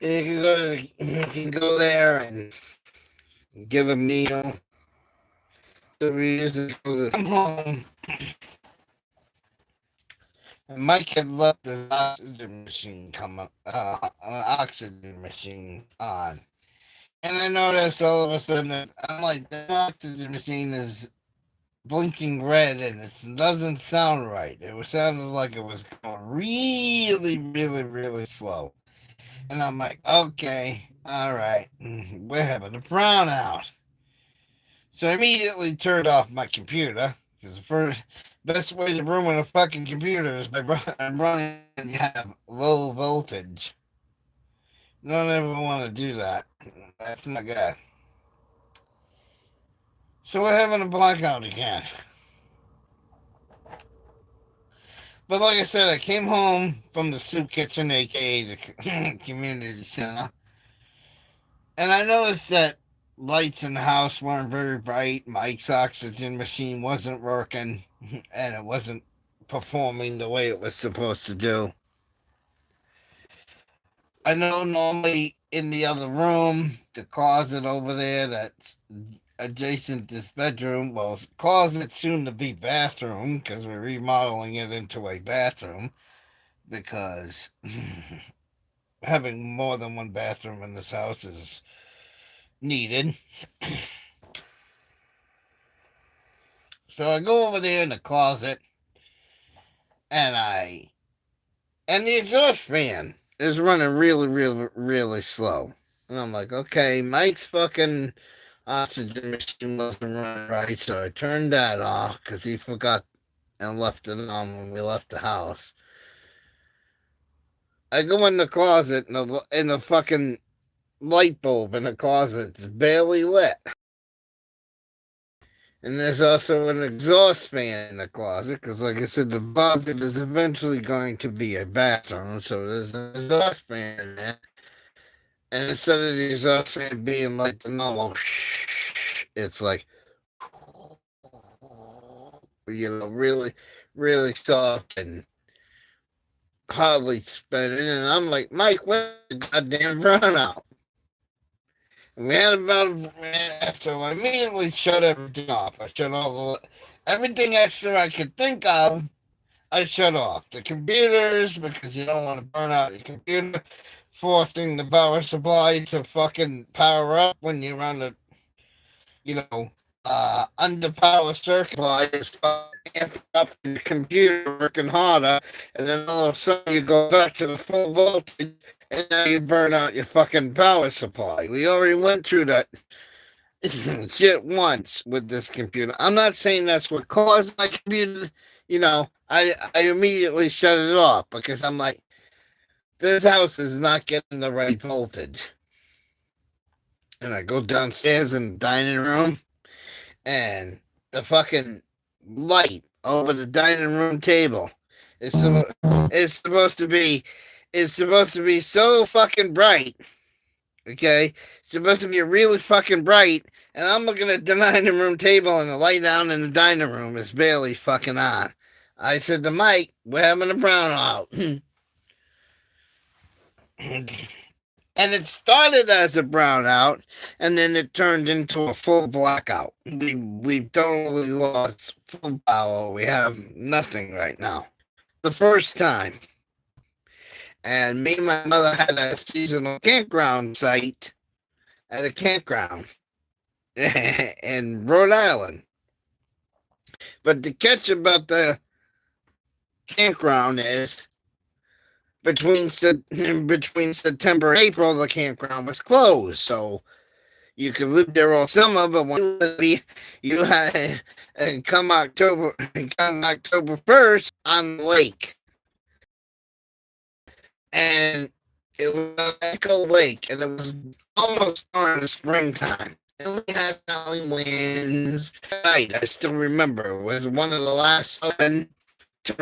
You can go there and give a meal. So we used to come home, and Mike had left the oxygen machine oxygen machine on. And I noticed all of a sudden that I'm like, the oxygen machine is blinking red and it doesn't sound right. It was sounded like it was going really, really, really slow. And I'm like, okay, all right, we're having a brownout. So I immediately turned off my computer because the first best way to ruin a fucking computer is by running and you have low voltage. You don't ever want to do that. That's not good. So we're having a blackout again. But like I said, I came home from the soup kitchen, aka the community center, and I noticed that lights in the house weren't very bright. Mike's oxygen machine wasn't working, and it wasn't performing the way it was supposed to do. I know normally in the other room, the closet over there that's adjacent to this bedroom, well, closet soon to be bathroom because we're remodeling it into a bathroom because having more than one bathroom in this house is needed. So I go over there in the closet and the exhaust fan is running really, really, really slow. And I'm like, okay, Mike's fucking oxygen machine wasn't running right, so I turned that off because he forgot and left it on when we left the house. I go in the closet and the fucking light bulb in the closet is barely lit. And there's also an exhaust fan in the closet because, like I said, the closet is eventually going to be a bathroom, so there's an exhaust fan in there. And instead of the exhaust fan being like the normal, it's like, really, really soft and hardly spinning. And I'm like, Mike, where's the goddamn brownout? And we had about a minute, so I immediately shut everything off. I shut all everything extra I could think of. I shut off the computers because you don't want to burn out your computer, forcing the power supply to fucking power up when you're on the, you know, under power circuit supply is amping up your computer working harder, and then all of a sudden you go back to the full voltage, and now you burn out your fucking power supply. We already went through that shit once with this computer. I'm not saying that's what caused my computer. I immediately shut it off because I'm like, this house is not getting the right voltage. And I go downstairs in the dining room, and the fucking light over the dining room table is is supposed to be so fucking bright. Okay, it's supposed to be really fucking bright, and I'm looking at the dining room table, and the light down in the dining room is barely fucking on. I said to Mike, "We're having a brownout." And it started as a brownout, and then it turned into a full blackout. We've totally lost full power. We have nothing right now. The first time. And me and my mother had a seasonal campground site at a campground in Rhode Island. But the catch about the campground is between September and April, the campground was closed. So you could live there all summer, but when you had come October 1st on the lake. And it was a Echo Lake, and it was almost during the springtime. And we had howling winds. Night, I still remember, it was one of the last 7 to